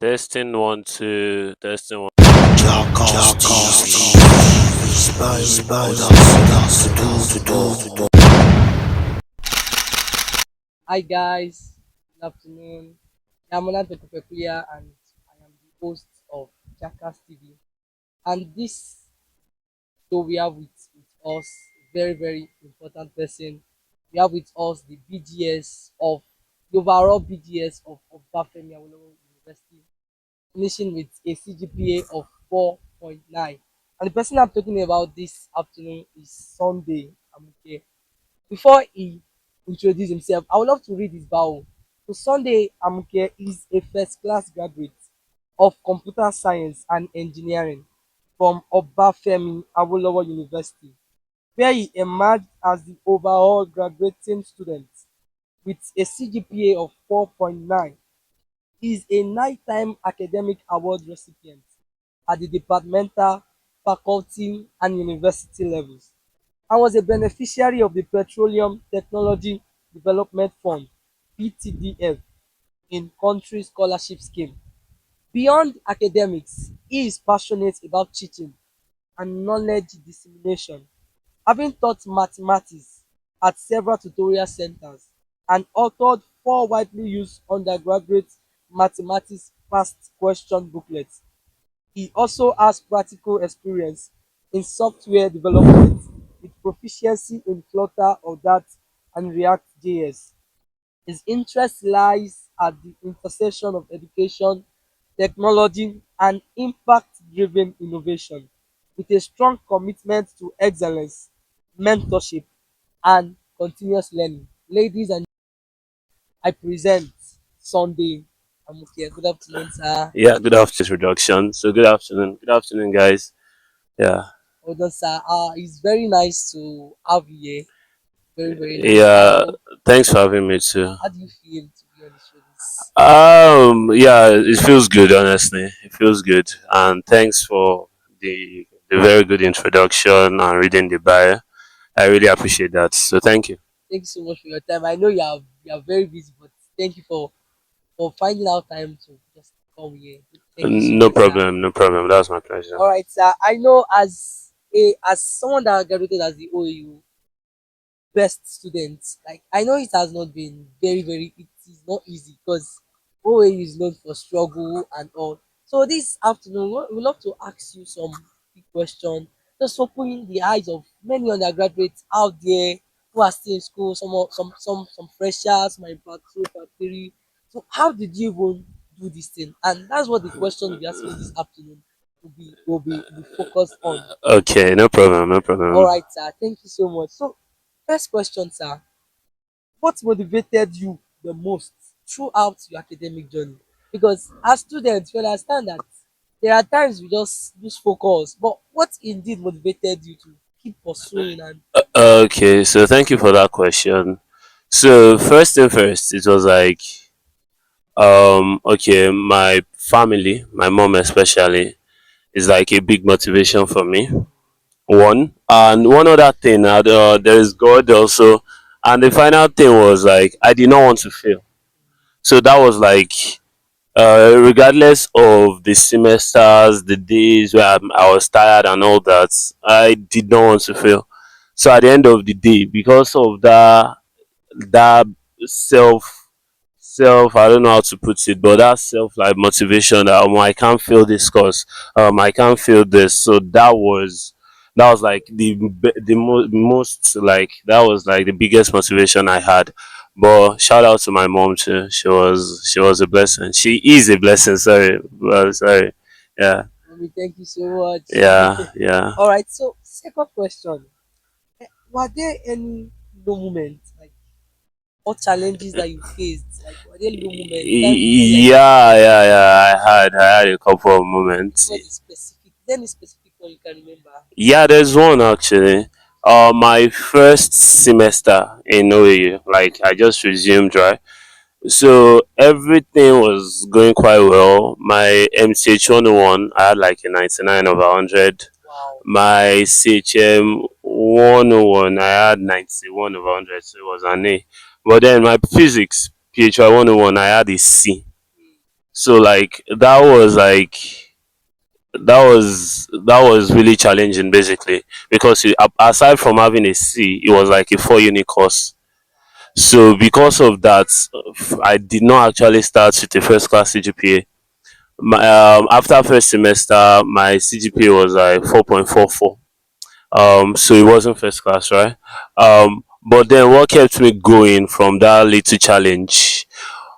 Testing one, two, testing one. Hi guys, good afternoon. I'm Ola Peculiar and I am the host of Jackass TV. And this show we have with us a very important person. We have with us the BGS of the overall BGS of Bafemi Awolowo University, finishing with a CGPA of 4.9. And the person I'm talking about this afternoon is Sunday Amuke. Before he introduces himself, I would love to read his bio. So Sunday Amuke is a first class graduate of computer science and engineering from Obafemi Awolowo University, where he emerged as the overall graduating student with a CGPA of 4.9. He is a nine-time academic award recipient at the departmental, faculty, and university levels, and was a beneficiary of the Petroleum Technology Development Fund (PTDF) in country scholarship scheme. Beyond academics, he is passionate about teaching and knowledge dissemination, having taught mathematics at several tutorial centers and authored four widely used undergraduate mathematics past question booklets. He also has practical experience in software development with proficiency in Flutter or Dart and React.js. His interest lies at the intersection of education, technology, and impact-driven innovation, with a strong commitment to excellence, mentorship, and continuous learning. Ladies and I present Sunday Amuke. Good afternoon, sir. Yeah, good afternoon. Introduction. So good afternoon, guys. Yeah, Hold on, sir. It's very nice to have you here. Very nice. yeah. Thanks for having me too. How do you feel to be on the show this Yeah, it feels good. Honestly, it feels good. And thanks for the very good introduction and reading the bio. I really appreciate that. So thank you. Thank you so much for your time. I know you are very busy, but thank you for finding out time to just come here. Thank you so No much, sir. problem. No problem. That's my pleasure. All right, sir. I know as someone that graduated as the OAU best student, like I know it has not been very it is not easy because OAU is known for struggle and all. So this afternoon we love to ask you some big question, just opening the eyes of many undergraduates out there who are still in school, some freshers, some in part two, part three. So how did you even do this thing? And that's what the question we'll be asking you this afternoon will be focused on. Okay, no problem. No All problem. right, sir. Thank you so much. So first question, sir. What motivated you the most throughout your academic journey? Because as students, we understand that there are times we just lose focus, but what indeed motivated you to keep pursuing and Okay, so thank you for that question. So first thing first, it was like okay, my family, my mom especially, is like a big motivation for me. One and one other thing, there is God also, and the final thing was like I did not want to fail. So that was like regardless of the semesters, the days where I was tired and all that, I did not want to fail. So at the end of the day, because of that self I don't know how to put it, but that self like motivation that I can't feel this course, I can't feel this. So that was like most like that was like the biggest motivation I had. But shout out to my mom too. She was a blessing. She is a blessing. Sorry, sorry. Yeah, mommy, thank you so much. yeah. All right, so second question. Were there any low moments like or challenges that you faced? Like were there low moments, times you felt like Yeah. I had a couple of give moments. us a specific is there any specific one you can remember? Yeah, there's one actually. My first semester in OAU, like I just resumed, right? So everything was going quite well. My MCH 101, I had like a 99 over 100. Wow. My CHM 101, I had 91 over 100, so it was an A. But then my physics, PHY 101, I had a C. So like that was really challenging basically because aside from having a C, it was like a 4 unit course. So because of that, I did not actually start with a first class CGPA. After first semester, my CGPA was like 4.44. So it wasn't first class, right? But then what kept me going from that little challenge,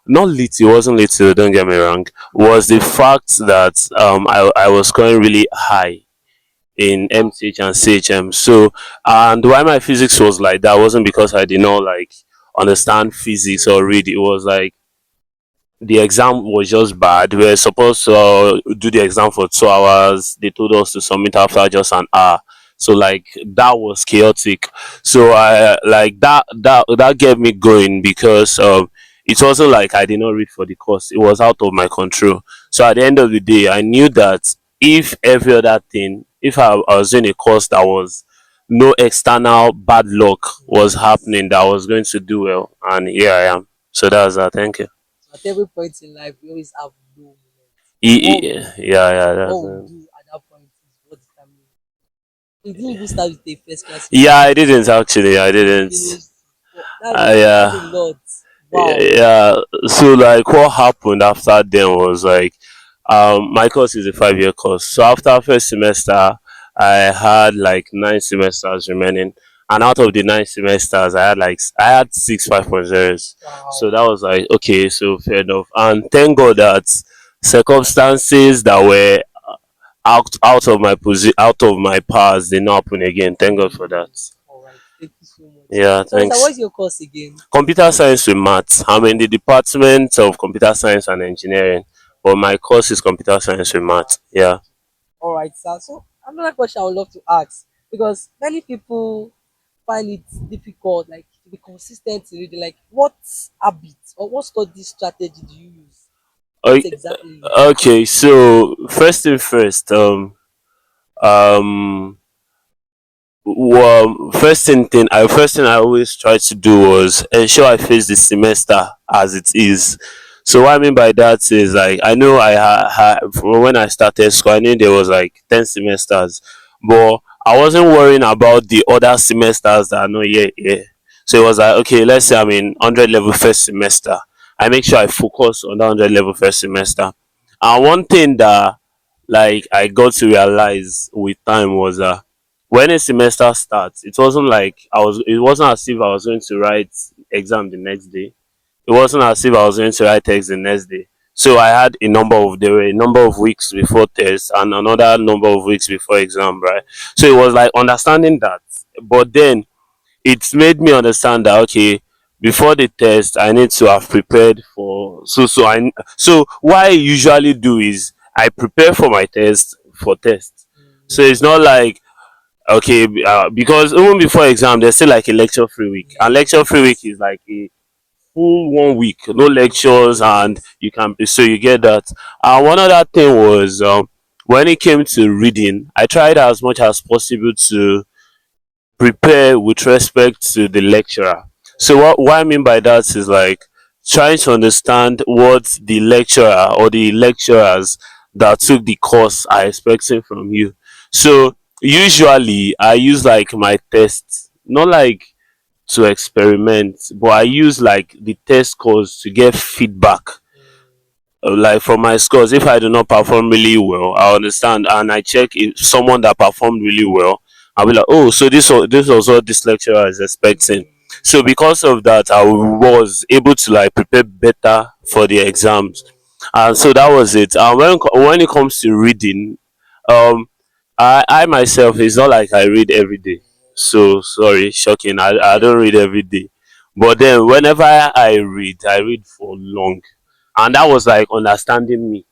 not little, it wasn't little, don't get me wrong, was the fact that I was scoring really high in MTH and CHM. So, and why my physics was like that wasn't because I did not like understand physics or read. It was like the exam was just bad. We were supposed to do the exam for 2 hours. They told us to submit after just an hour. So like that was chaotic. So I like that kept me going because it wasn't like I did not read for the course. It was out of my control. So at the end of the day, I knew that if every other thing, if I was in a course that was no external bad luck was Yes. happening, that I was going to do well. And here I am. So that's that. Thank you. So at every point in life, we always have low moments. But Yeah, what that's we do at that point is what determines. We didn't even start with a first class yeah. CGPA. I didn't actually. I You didn't. finished. Well, that's a Yeah, lot. Wow. yeah. So like, what happened after then was like, my course is a 5 year course. So after first semester, I had like 9 semesters remaining, and out of the 9 semesters, I had six 5.0s. So Wow. that was like okay, so fair enough. And thank God that circumstances that were out of my powers did not happen again. Thank God for that. All right. Thank you so much. Yeah, So, sir, thanks. what's your course again? Computer science with maths. I'm in the department of computer science and engineering, but my course is computer science with All right. maths. Yeah. All right, sir. So, another question I would love to ask because many people find it difficult, like to be consistent in reading. Like, what habits or what study strategy do you use? What O- exactly? Okay, so first thing first, um, well, first thing I always try to do was ensure I face the semester as it is. So what I mean by that is like I know from when I started school, I knew there was like 10 semesters, but I wasn't worrying about the other semesters that are not yet here. So it was like okay, let's say I'm in 100 level first semester. I make sure I focus on the 100 level first semester. And one thing that like I got to realize with time was that when a semester starts, it wasn't as if I was going to write exam the next day. It wasn't as if I was going to write text the next day. So there were a number of weeks before test and another number of weeks before exam, right? So it was like understanding that. But then it's made me understand that okay, before the test I need to have prepared for so what I usually do is I prepare for my test. So it's not like okay, because even before exam, there's still like a lecture free week, and lecture free week Yes. is like a full 1 week, no lectures, and Yes. you get that. And one other thing was when it came to reading, I tried as much as possible to prepare with respect to the lecturer. So what I mean by that is like trying to understand what the lecturer or the lecturers that took the course are expecting from you. So usually I use like my tests, not like to experiment, but I use like the test scores to get feedback. Like from my scores, if I do not perform really well, I understand and I check if someone that performed really well, I'll be like, oh, so this was what this lecturer is expecting. So because of that, I was able to like prepare better for the exams, and so that was it. And when it comes to reading, um, I myself, it's not like I read every day. So sorry, shocking. I don't read every day, but then whenever I read for long, and that was like understanding me.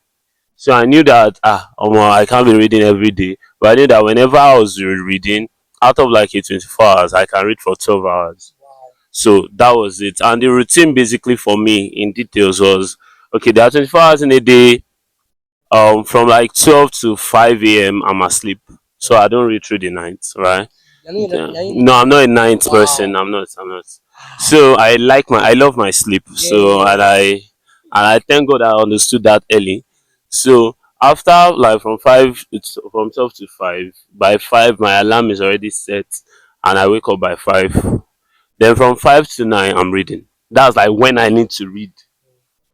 So I knew that I can't be reading every day, but I knew that whenever I was reading, out of like a 24 hours, I can read for 12 hours. Wow. So that was it. And the routine basically for me in details was okay, there are 24 hours in a day. From like 12 to 5 a.m. I'm asleep. So I don't read through the night, right? Yeah. You're in No, I'm not a night person. wow. I'm not. So I love my sleep. So and Yes. and I thank God I understood that early. So after like from five, it's from 12 to 5. By 5, my alarm is already set, and I wake up by 5. Then from 5 to 9, I'm reading. That's like when I need to read.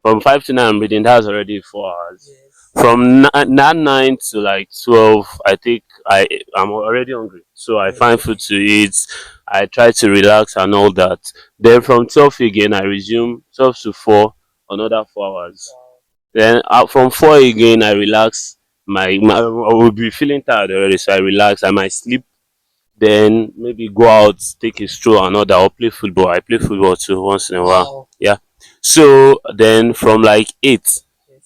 From 5 to 9, I'm reading. That's already 4 hours. Yes. From 9 to like 12, I think I'm already hungry, so I find food to eat. I try to relax and all that. Then from 12 again, I resume 12 to 4, another 4 hours. Wow. Then from 4 again, I relax. I will be feeling tired already, so I relax. I might sleep, then maybe go out, take a stroll and all that, or play football. I play football too once in a while. Wow. Yeah. So then from like 8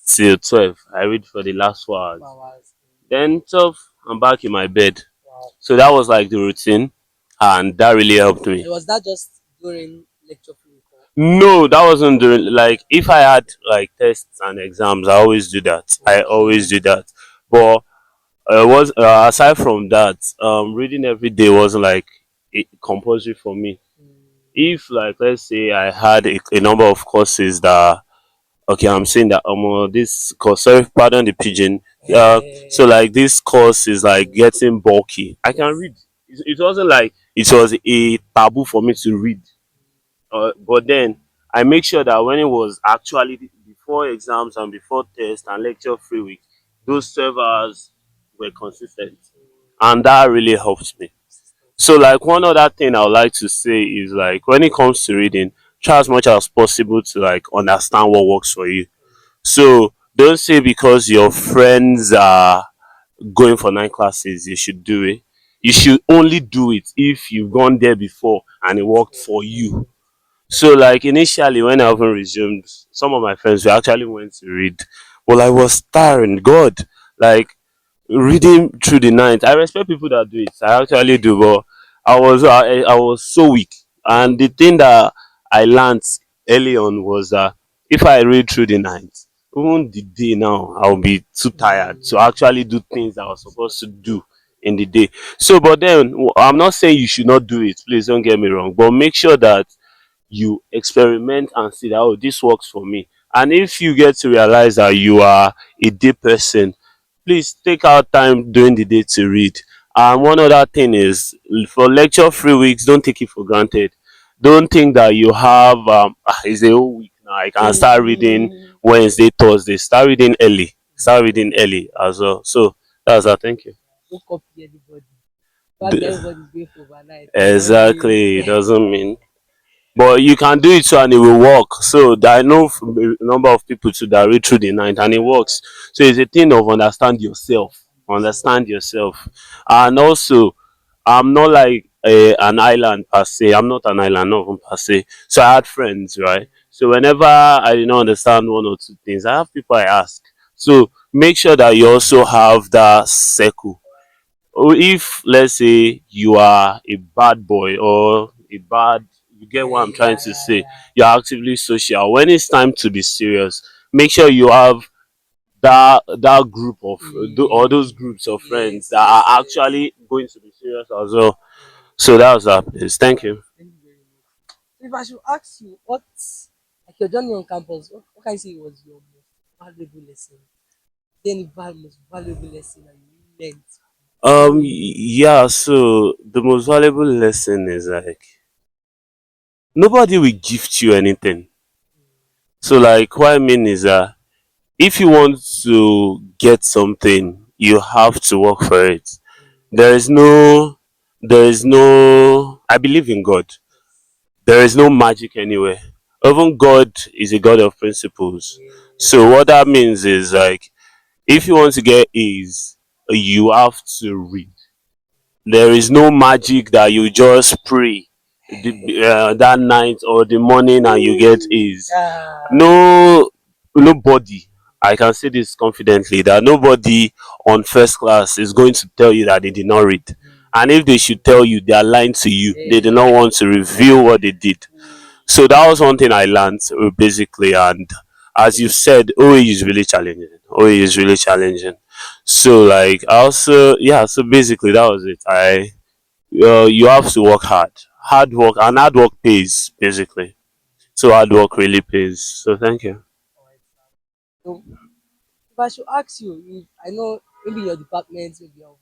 Yes. till 12, I read for the last 4 hours. Flowers. Then 12, I'm back in my bed. Wow. So that was like the routine, and that really helped me. Was that just during lecture period? No, that wasn't during, like, if I had like tests and exams, I always do that. I always do that. But was aside from that, reading every day wasn't like compulsory for me. If like let's say I had a number of courses that, okay, I'm saying that this course, sorry, pardon the pigeon, so like this course is like getting bulky, I can read. It wasn't like it was a taboo for me to read, but then I make sure that when it was actually before exams and before tests and lecture free week, those 12 hours were consistent, and that really helps me. So like one other thing I would like to say is, like, when it comes to reading, try as much as possible to like understand what works for you. So don't say because your friends are going for 9 classes you should do it. You should only do it if you've gone there before and it worked for you. So like initially when I haven't resumed, some of my friends we actually went to read. Well, I was tiring. God, like reading through the night. I respect people that do it. I actually do, but I was so weak. And the thing that I learned early on was that if I read through the night, even the day now, I'll be too tired to actually do things I was supposed to do in the day. So, but then I'm not saying you should not do it. Please don't get me wrong. But make sure that you experiment and see that, oh, this works for me. And if you get to realize that you are a day person, please take out time during the day to read. And one other thing is, for lecture free weeks, don't take it for granted. Don't think that you have it's a whole week now, I can start reading Wednesday, Thursday. Start reading early. Start reading early as well. So that's that. Thank you. Don't copy anybody. Probably everybody's going for overnight. Exactly. It doesn't mean, but you can do it too and it will work. So I know a number of people too that read through the night and it works. So it's a thing of understand yourself. And also, I'm not like an island per se. I'm not an island, not even per se. So I had friends, right? So whenever I did not understand one or two things, I have people I ask. So make sure that you also have that circle. Or if let's say you are a bad boy or a bad, you get what I'm trying to say, you're actively social, when it's time to be serious, make sure you have that group of or those groups of friends that are actually going to be serious as well. So that was that, please. Thank you. Thank you very much. So if I should ask you, what's like your journey on campus? What can you say was your most valuable lesson? Then most valuable lesson that you learned. Yeah, so the most valuable lesson is like nobody will gift you anything. So like what I mean is that if you want to get something, you have to work for it. There is no, I believe in God. There is no magic anywhere. Even God is a God of principles. So what that means is like if you want to get A's, you have to read. There is no magic that you just pray that night or the morning and you get A's. No, nobody, I can say this confidently, that nobody on first class is going to tell you that they did not read. And if they should tell you, they are lying to you. They do not want to reveal what they did. So that was one thing I learned basically. And as you said, OA is really challenging. OA is really challenging. So like I also, yeah, so basically that was it. You have to work hard. Hard work, and hard work pays basically. So hard work really pays. So thank you. So if I should ask you, if I know maybe your department maybe you're over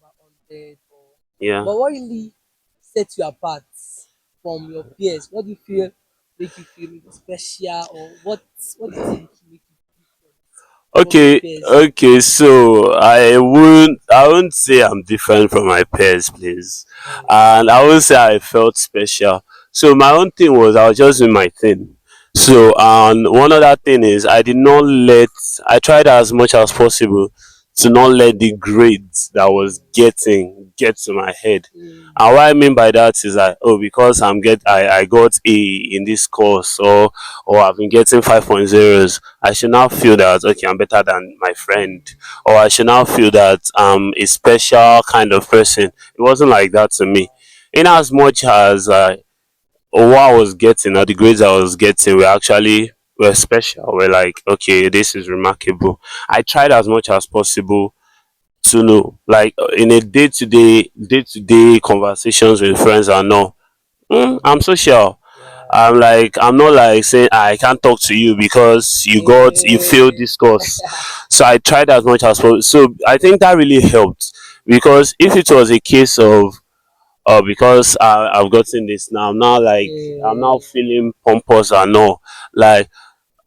100 or Yeah. but what really sets you apart from your peers? What do you feel make you feel maybe special or what is it make you different from your Okay, peers? okay, so I wouldn't say I'm different from my peers, please. And I would say I felt special. So my own thing was I was just doing my thing. So and one other thing is I tried as much as possible to not let the grades that I was getting get to my head. Mm, And what I mean by that is that, oh, because I got A in this course, or I've been getting 5.0s, I should now feel that okay, I'm better than my friend, or I should now feel that I'm a special kind of person. It wasn't like that to me. In as much as what I was getting, or the grades I was getting, were special. Were like, okay, this is remarkable. I tried as much as possible to know, like in a day to day conversations with friends, and no, I'm social. yeah. I'm not like saying, "Ah, I can't talk to you because you failed Yeah. this course." So I tried as much as possible. So I think that really helped, because if it was a case of because I've gotten this now, I'm now Yeah. feeling pompous and all, like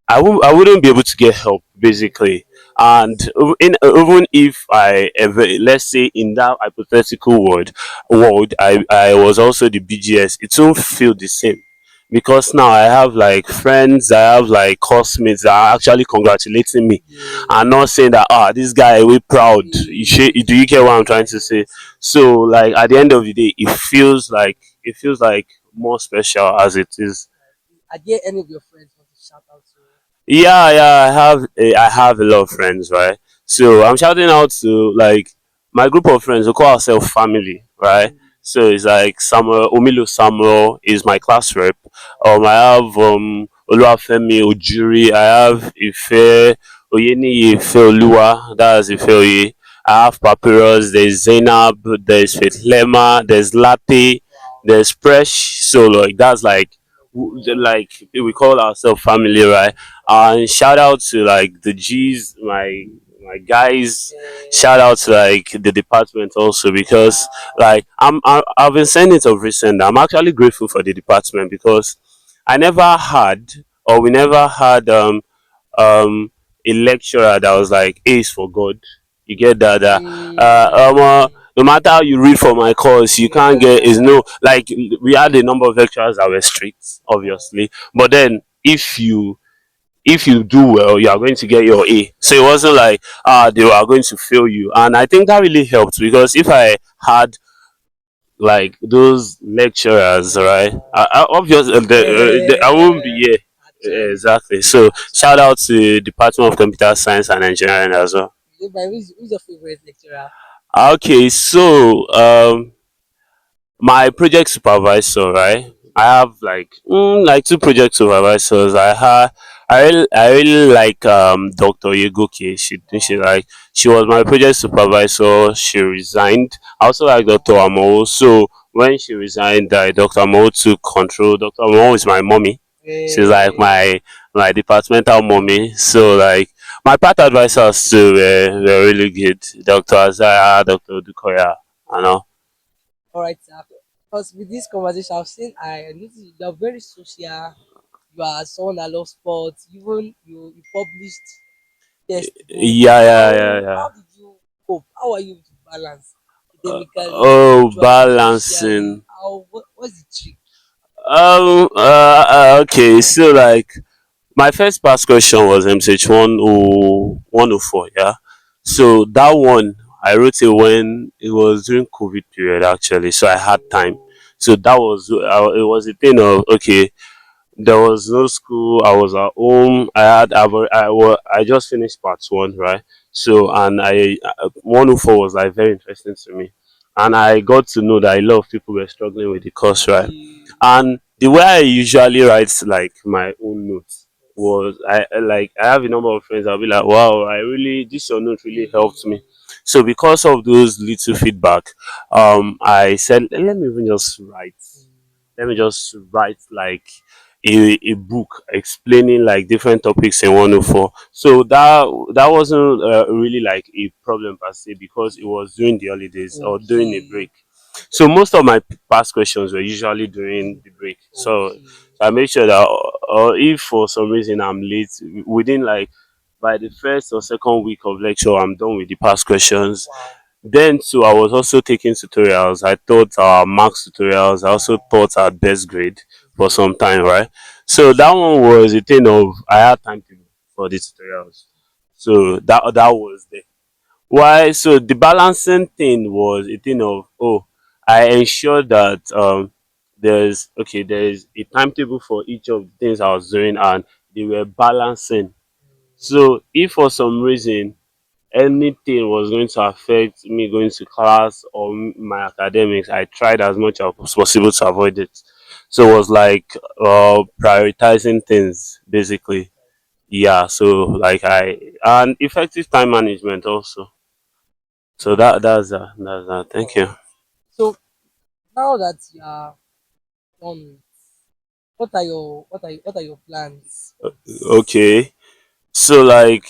I wouldn't be able to get help basically. And even if I ever, let's say in that hypothetical world, I was also the BGS, it won't feel the same, because now I have like friends, I have like classmates that are actually congratulating me and not saying that, this guy we proud. Do you get what I'm trying to say? So like at the end of the day, it feels like more special as it is. Are there any of your friends want to shout out to? Yeah, yeah, I have a lot of friends, right? So I'm shouting out to like my group of friends. We call ourselves family, right? Mm, So it's like Samuel Omilo Samuel is my class rep. I have Oluwafemi Ojuri. I have Ife Oyeni Ife Oluwa. That's Ife Oye. I have Papyrus. There's Zainab. There's Fetlema. There's Latte. wow. There's Fresh. So like that's like we call ourselves family, right? And shout out to like the G's, my guys. Shout out to like the department also, because like I've been saying it of recent. I'm actually grateful for the department, because I never had, or we never had um a lecturer that was like A is for God. You get that? No matter how you read for my course, you can't get is no, like we had a number of lecturers that were strict, obviously, but then if you do well, you are going to get your A. So it wasn't like they are going to fail you, and I think that really helped, because if I had like those lecturers, right, obviously I won't be here. Actually, Exactly. So shout actually. out to Department of Computer Science and Engineering as well. Who's your favorite lecturer? Okay, so my project supervisor, right? I have like two project supervisors. I really like Dr. Yegoke. She was my project supervisor. She resigned. I also like Dr. Amo. So when she resigned, Dr. Amo took control. Dr. Amo is my mommy. She's like Eh, my departmental mommy. So like my part advisors too were really good. Dr. Azaya, Dr. Dukoya, you know. all right, sir. Because with this conversation, I noticed you are very social. You are someone that loves sports. Even you published textbook. Yeah, yeah, yeah, How yeah. did you cope? How are you able to balance academically, Oh, spiritually, socially? balancing. What's the trick? Okay, so like my first pass question was MCH 104, yeah. So that one I wrote it when it was during COVID period actually, so I had time. Oh, So it was a thing of okay, there was no school. I was at home. I just finished part one, right? So and 104 was like very interesting to me, and I got to know that a lot of people were struggling with the course, right? yeah. And the way I usually write like my own notes was I have a number of friends. I'll be like, wow, I really this your note really helped Yeah. me. So because of those little feedback, I said let me just write like a book explaining like different topics in 104. So that wasn't really like a problem per se, because it was during the holidays or during a Okay. break. So most of my past questions were usually during the break. Okay. So I make sure that if for some reason I'm late, within like by the first or second week of lecture, I'm done with the past questions. Wow. Then too, I was also taking tutorials. I taught Max tutorials. I also Wow. taught at best grade for Okay. some time, right? So that one was a thing of I had time to for the tutorials. So that was there. Why? So the balancing thing was a thing of, oh, I ensure that there's a timetable for each of the things I was doing, and they were balancing. So if for some reason anything was going to affect me going to class or my academics, I tried as much as possible to avoid it. So it was like prioritizing things basically. Yeah, so like I and effective time management also. So that's that. Thank you. Wow. So now that you are done, what are your plans for this? Okay. So like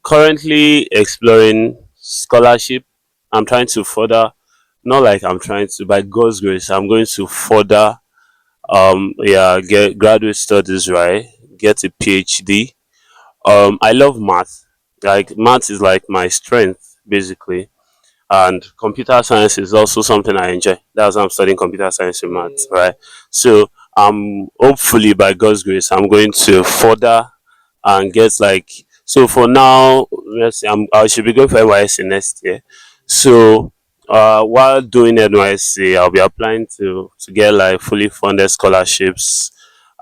currently exploring scholarship. I'm trying to further, not like I'm trying to, by God's grace, I'm going to further yeah, get graduate studies, right? Get a PhD. I love math. Like math is like my strength basically. And computer science is also something I enjoy. That's why I'm studying computer science and math, right? Okay. So hopefully by God's grace I'm going to further and get like, so for now, let's see, I should be going for NYSC next year. So while doing NYSC, I'll be applying to get like fully funded scholarships,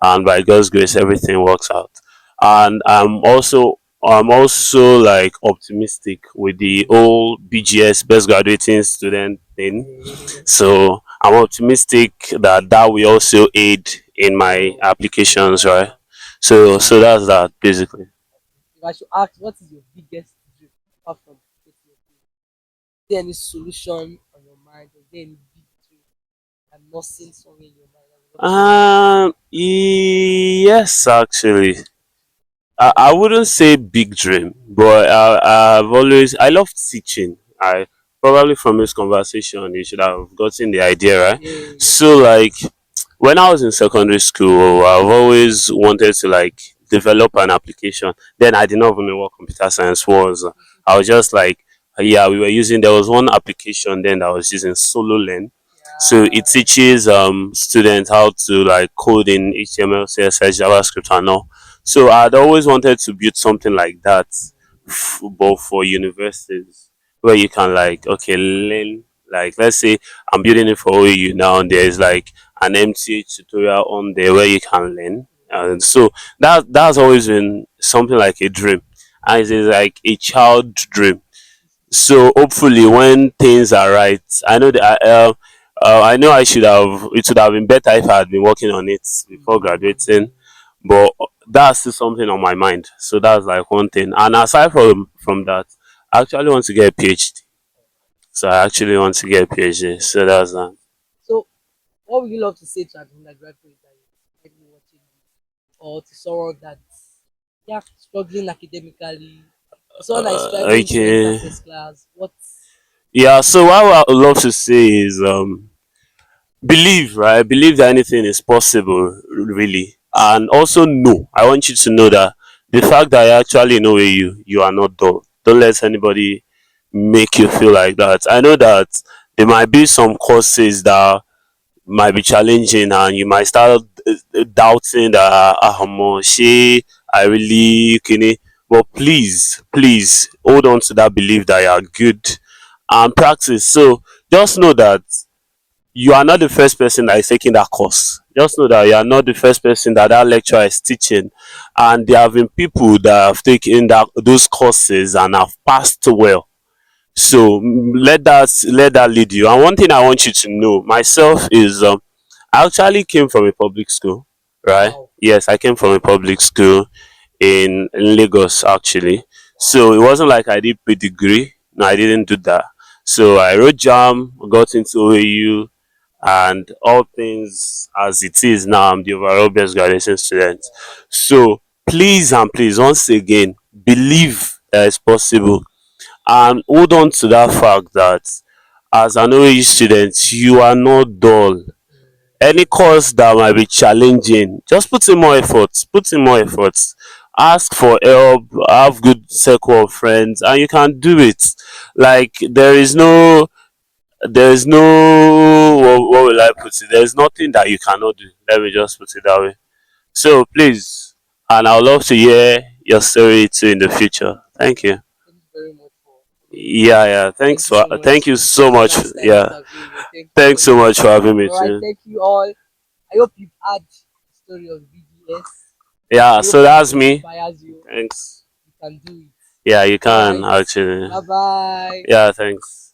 and by God's grace everything works out. And I'm also like optimistic with the whole BGS, best graduating student thing. Okay. So I'm optimistic that that will also aid in my applications, right? So that's that basically. If I should ask, what is your biggest dream apart from getting your dream? Is there any solution on your mind? Is there any big dream and not seeing somewhere in your mind that you love to achieve? Yes, actually. I wouldn't say big dream, but I love teaching. I probably from this conversation you should have gotten the idea, right? Yeah. So like when I was in secondary school, I've always wanted to like develop an application. Then I did not even know what computer science was. I was just like, yeah, we were using. There was one application then that was using SoloLearn. So it Yeah. teaches students how to like code in HTML, CSS, JavaScript, and all. So I'd always wanted to build something like that, but for universities, where you can like, okay, learn, like let's say I'm building it for OAU now, and there's like an MTH tutorial on there where you can learn. And so that's always been something like a dream, and it's like a child dream. So hopefully when things are right, I know that I know I should have, it would have been better if I had been working on it before graduating, but that's still something on my mind. So that's like one thing. And aside from that, I actually want to get a PhD. So I actually want to get a PhD. So that's that. So, what would you love to say to an undergraduate that is maybe watching this, or to someone that's struggling academically, to someone that is striving to enter Okay. first class? What? Yeah. So what I would love to say is believe, right? Believe that anything is possible, really. And also know, I want you to know that the fact that I actually know you are not dull. Don't let anybody make you feel like that. I know that there might be some courses that might be challenging, and you might start doubting that she I really can, but please hold on to that belief that you are good and practice. So just know that you are not the first person that is taking that course. Just know that you are not the first person that that lecturer is teaching, and there have been people that have taken those courses and have passed well. So let that lead you. And one thing I want you to know myself is I actually came from a public school, right? Wow. Yes, I came from a public school in Lagos actually. So it wasn't like I did pre-degree. No, I didn't do that. So I wrote jam, got into OAU, and all things as it is now, I'm the overall best graduation student. So please and please, once again, believe that it's possible and hold on to that fact that as an OAU student, you are not dull. Any course that might be challenging, just put in more effort, ask for help, have good circle of friends, and you can do it. Like there is no what will I put it, there's nothing that you cannot do, let me just put it that way. So please, and I'd love to hear your story too in the future. Thank you. Thank you very much for Yeah, yeah, thank you so thank much. you It so was a much. nice time Yeah, interviewing you. Thank you so thanks so much. much for having me All right, too. thank you all. I hope you've had the story of BGS. Yeah, I hope so it that's also me. inspires you. Thanks. You can do it. Yeah, you All can right. actually. Bye bye. Yeah, thanks.